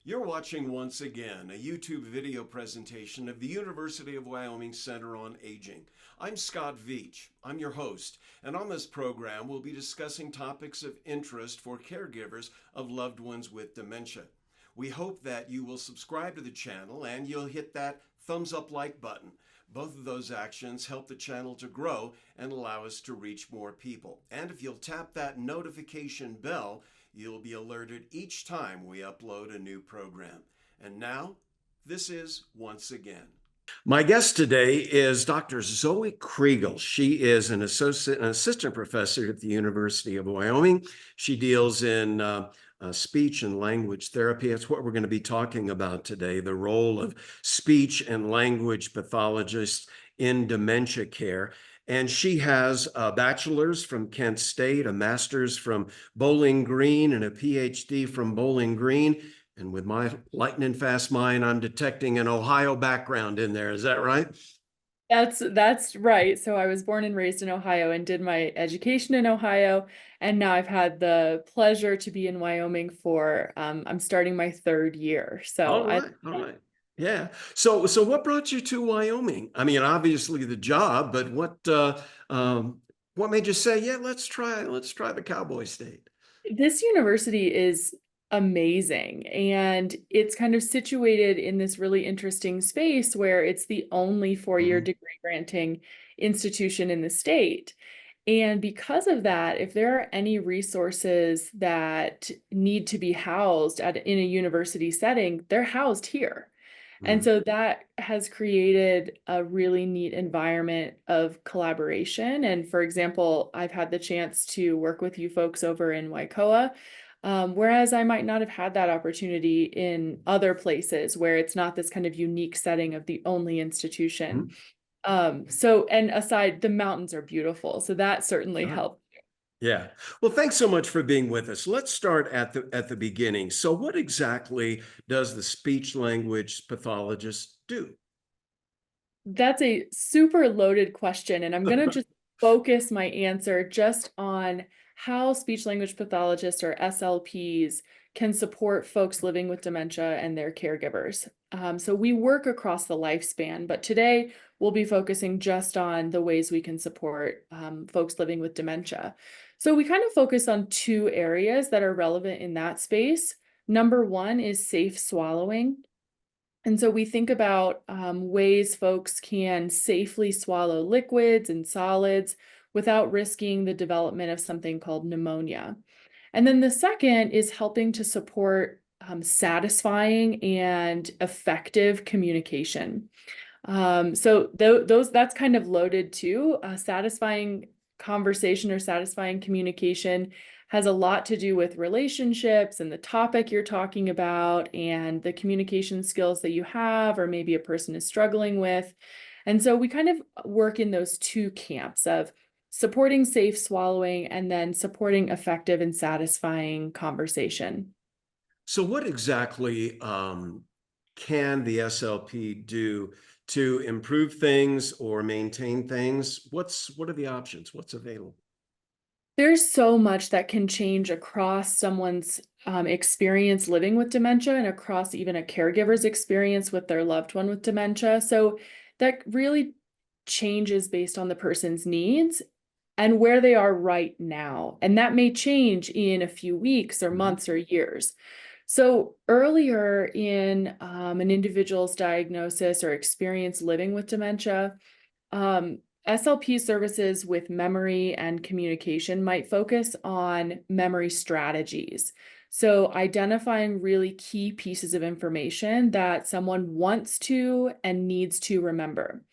You're watching once again a YouTube video presentation of the University of Wyoming Center on Aging. I'm Scott Veach. I'm your host, and on this program we'll be discussing topics of interest for caregivers of loved ones with dementia. We hope that you will subscribe to the channel and you'll hit that thumbs up like button. Both of those actions help the channel to grow and allow us to reach more people. And if you'll tap that notification bell, you'll be alerted each time we upload a new program. And now, this is Once Again. My guest today is Dr. Zoe Kriegel. She is an assistant professor at the University of Wyoming. She deals in speech and language therapy. That's what we're going to be talking about today, the role of speech and language pathologists in dementia care. And she has a bachelor's from Kent State, a master's from Bowling Green, and a PhD from Bowling Green. And with my lightning fast mind, I'm detecting an Ohio background in there. Is that right? That's right. So I was born and raised in Ohio and did my education in Ohio. And now I've had the pleasure to be in Wyoming for I'm starting my third year. All right, all right. Yeah. So what brought you to Wyoming? I mean, obviously the job, but what made you say, yeah, let's try the cowboy state? This university is amazing, and it's kind of situated in this really interesting space where it's the only four-year Mhm. degree granting institution in the state. And because of that, if there are any resources that need to be housed in a university setting, they're housed here. And Mhm. so that has created a really neat environment of collaboration. And for example, I've had the chance to work with you folks over in Waikoa, whereas I might not have had that opportunity in other places where it's not this kind of unique setting of the only institution. Mhm. And aside, the mountains are beautiful, so that certainly Sure. helped. Yeah. Well, thanks so much for being with us. Let's start at the beginning. So what exactly does the speech language pathologist do? That's a super loaded question, and I'm going to just focus my answer just on how speech language pathologists or SLPs can support folks living with dementia and their caregivers. So we work across the lifespan, but today we'll be focusing just on the ways we can support folks living with dementia. So we kind of focus on two areas that are relevant in that space. Number one is safe swallowing. And so we think about ways folks can safely swallow liquids and solids without risking the development of something called pneumonia. And then the second is helping to support satisfying and effective communication. Those that's kind of loaded too. Satisfying conversation or satisfying communication has a lot to do with relationships and the topic you're talking about and the communication skills that you have, or maybe a person is struggling with. And so we kind of work in those two camps of supporting safe swallowing and then supporting effective and satisfying conversation. So what exactly can the SLP do to improve things or maintain things? What are the options? What's available? There's so much that can change across someone's experience living with dementia and across even a caregiver's experience with their loved one with dementia. So that really changes based on the person's needs and where they are right now. And that may change in a few weeks or Mhm. months or years. So earlier in an individual's diagnosis or experience living with dementia, SLP services with memory and communication might focus on memory strategies. So, identifying really key pieces of information that someone wants to and needs to remember.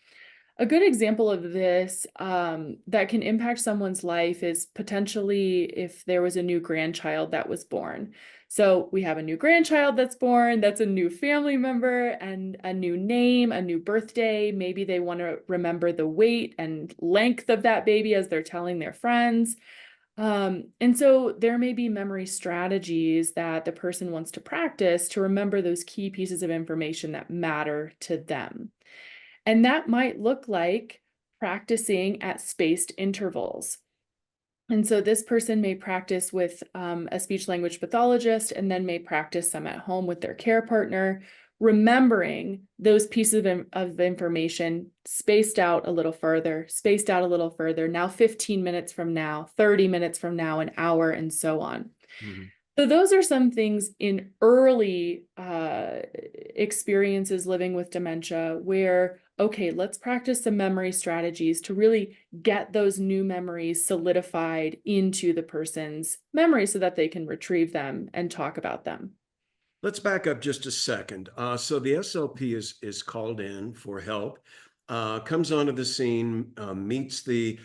A good example of this that can impact someone's life is potentially if there was a new grandchild that was born. So we have a new grandchild that's born, that's a new family member, and a new name, a new birthday. Maybe they want to remember the weight and length of that baby as they're telling their friends. And so there may be memory strategies that the person wants to practice to remember those key pieces of information that matter to them. And that might look like practicing at spaced intervals. And so this person may practice with a speech language pathologist and then may practice some at home with their care partner, remembering those pieces of information spaced out a little further, spaced out a little further, now 15 minutes from now, 30 minutes from now, an hour, and so on. Mhm. So those are some things in early experiences living with dementia where, okay, let's practice some memory strategies to really get those new memories solidified into the person's memory so that they can retrieve them and talk about them. Let's back up just a second. So the SLP is called in for help, comes onto the scene, meets the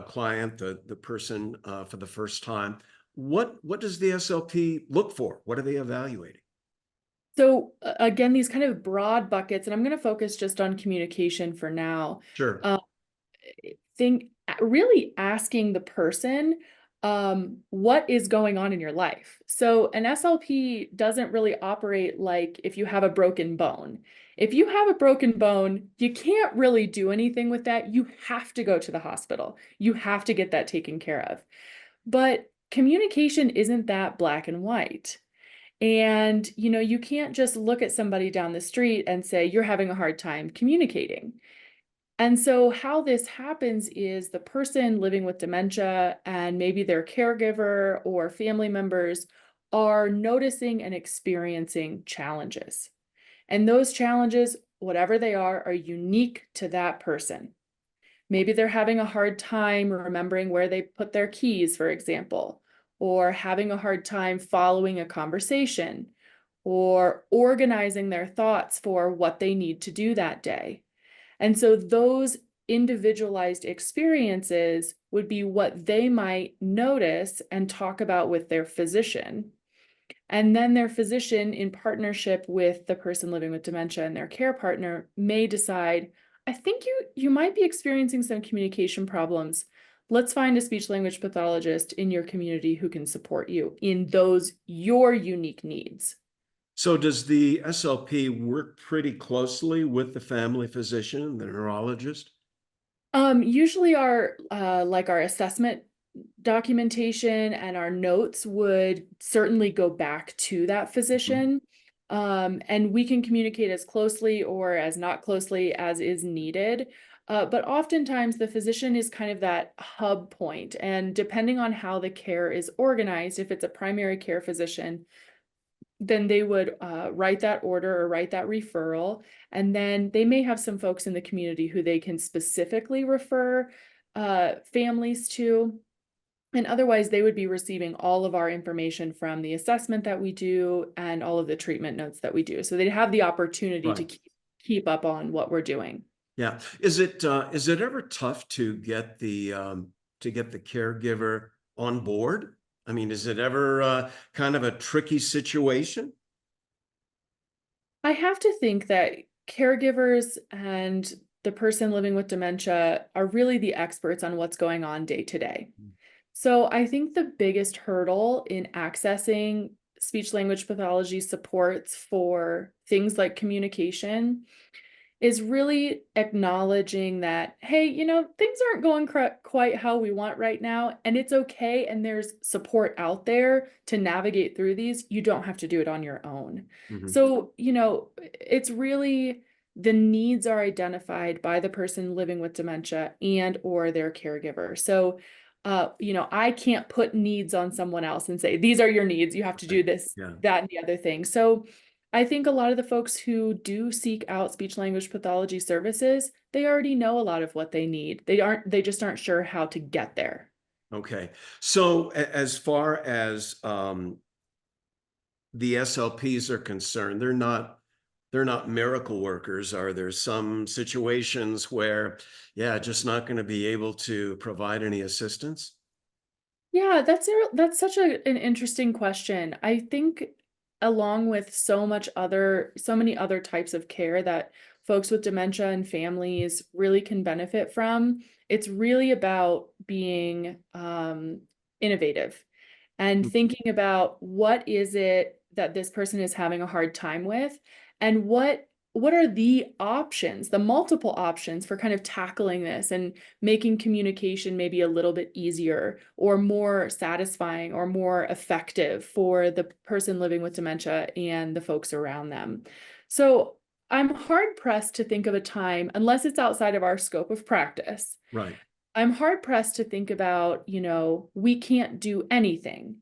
client, the person for the first time. What does the SLP look for? What are they evaluating? So again, these kind of broad buckets, and I'm going to focus just on communication for now. Sure. Um, think really asking the person what is going on in your life. So an SLP doesn't really operate like if you have a broken bone. If you have a broken bone, you can't really do anything with that. You have to go to the hospital. You have to get that taken care of. But communication isn't that black and white. And, you can't just look at somebody down the street and say, you're having a hard time communicating. And so, how this happens is the person living with dementia and maybe their caregiver or family members are noticing and experiencing challenges. And those challenges, whatever they are unique to that person. Maybe they're having a hard time remembering where they put their keys, for example, or having a hard time following a conversation, or organizing their thoughts for what they need to do that day. And so those individualized experiences would be what they might notice and talk about with their physician. And then their physician, in partnership with the person living with dementia and their care partner, may decide, I think you might be experiencing some communication problems. Let's find a speech language pathologist in your community who can support you in those your unique needs. So does the SLP work pretty closely with the family physician, the neurologist? Usually our assessment documentation and our notes would certainly go back to that Mhm. physician. And we can communicate as closely or as not closely as is needed. But oftentimes the physician is kind of that hub point. And depending on how the care is organized, if it's a primary care physician, then they would write that order or write that referral. And then they may have some folks in the community who they can specifically refer families to. And otherwise, they would be receiving all of our information from the assessment that we do and all of the treatment notes that we do. So they'd have the opportunity to Right. keep up on what we're doing. Yeah. Is it ever tough to get the caregiver on board? I mean, is it ever kind of a tricky situation? I have to think that caregivers and the person living with dementia are really the experts on what's going on day to day. So I think the biggest hurdle in accessing speech language pathology supports for things like communication is really acknowledging that, hey, things aren't going quite how we want right now, and it's okay. And there's support out there to navigate through these. You don't have to do it on your own. Mhm. So, it's really the needs are identified by the person living with dementia and or their caregiver. So, I can't put needs on someone else and say, these are your needs. You have to do Right. this, Yeah. that, and the other thing. So I think a lot of the folks who do seek out speech language pathology services, they already know a lot of what they need. They just aren't sure how to get there. Okay. So as far as the SLPs are concerned, they're not miracle workers. Are there some situations where, yeah, just not going to be able to provide any assistance? Yeah, that's such an interesting question. I think along with so many other types of care that folks with dementia and families really can benefit from, it's really about being innovative and thinking about what is it that this person is having a hard time with and what what are the options, the multiple options for kind of tackling this and making communication maybe a little bit easier or more satisfying or more effective for the person living with dementia and the folks around them. So I'm hard pressed to think of a time, unless it's outside of our scope of practice, Right. I'm hard pressed to think about, we can't do anything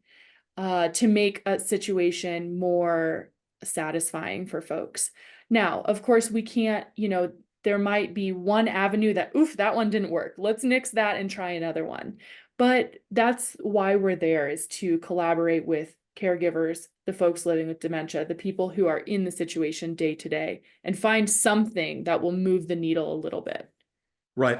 to make a situation more satisfying for folks. Now, of course, we can't, there might be one avenue that, oof, that one didn't work. Let's nix that and try another one. But that's why we're there, is to collaborate with caregivers, the folks living with dementia, the people who are in the situation day to day, and find something that will move the needle a little bit. Right.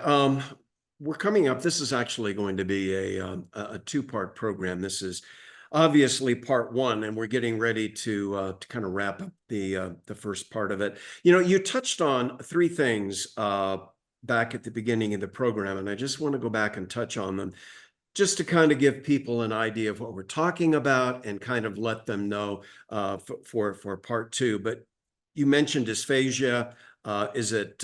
We're coming up. This is actually going to be a two-part program. This is obviously part one, and we're getting ready to kind of wrap up the first part of it. You touched on three things back at the beginning of the program, and I just want to go back and touch on them, just to kind of give people an idea of what we're talking about and kind of let them know for part two. But you mentioned dysphagia. Is it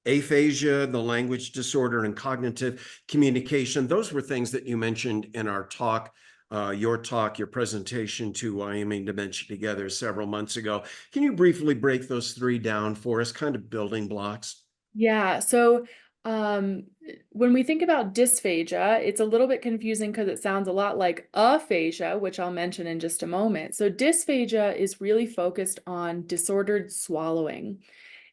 aphasia, the language disorder, and cognitive communication? Those were things that you mentioned in our talk, your presentation to Wyoming Dementia Together several months ago. Can you briefly break those three down for us, kind of building blocks? Yeah. So when we think about dysphagia, it's a little bit confusing because it sounds a lot like aphasia, which I'll mention in just a moment. So dysphagia is really focused on disordered swallowing.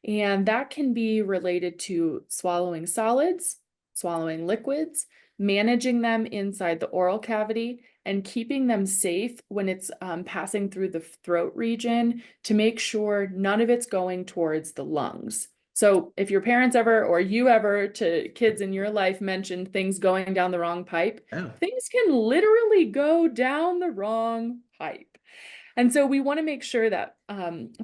And that can be related to swallowing solids, swallowing liquids, managing them inside the oral cavity, and keeping them safe when it's passing through the throat region to make sure none of it's going towards the lungs. So if your parents ever, or you ever, to kids in your life mentioned things going down the wrong pipe, Yeah. things can literally go down the wrong pipe. And so we want to make sure that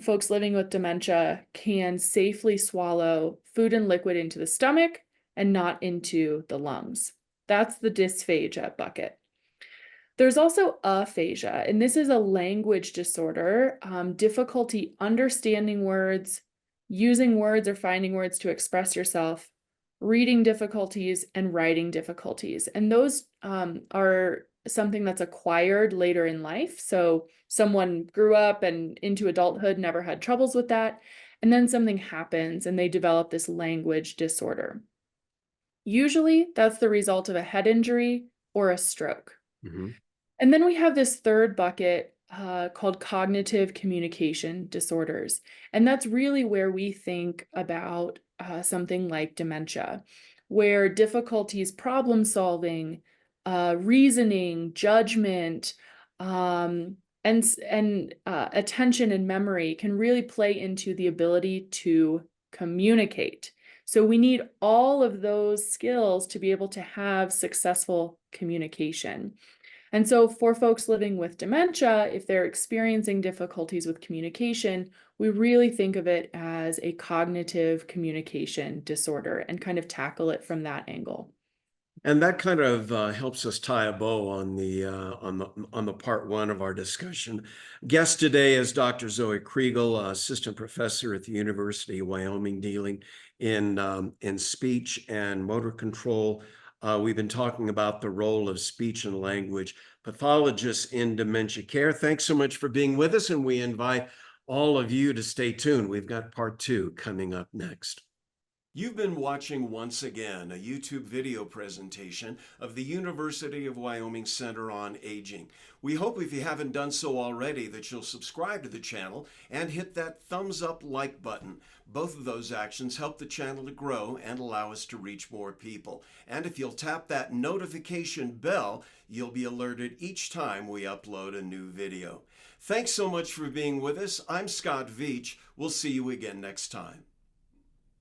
folks living with dementia can safely swallow food and liquid into the stomach and not into the lungs. That's the dysphagia bucket. There's also aphasia, and this is a language disorder, difficulty understanding words, using words or finding words to express yourself, reading difficulties, and writing difficulties. And those are something that's acquired later in life. So someone grew up and into adulthood, never had troubles with that. And then something happens and they develop this language disorder. Usually that's the result of a head injury or a stroke. Mm-hmm. And then we have this third bucket called cognitive communication disorders. And that's really where we think about something like dementia, where difficulties problem solving, reasoning, judgment, and attention and memory can really play into the ability to communicate. So we need all of those skills to be able to have successful communication. And so for folks living with dementia, if they're experiencing difficulties with communication, we really think of it as a cognitive communication disorder and kind of tackle it from that angle. And that kind of helps us tie a bow on the part one of our discussion. Guest today is Dr. Zoe Kriegel, assistant professor at the University of Wyoming, dealing in speech and motor control. We've been talking about the role of speech and language pathologists in dementia care. Thanks so much for being with us, and we invite all of you to stay tuned. We've got part two coming up next. You've been watching once again a YouTube video presentation of the University of Wyoming Center on Aging. We hope, if you haven't done so already, that you'll subscribe to the channel and hit that thumbs up like button. Both of those actions help the channel to grow and allow us to reach more people. And if you'll tap that notification bell, you'll be alerted each time we upload a new video. Thanks so much for being with us. I'm Scott Veach. We'll see you again next time.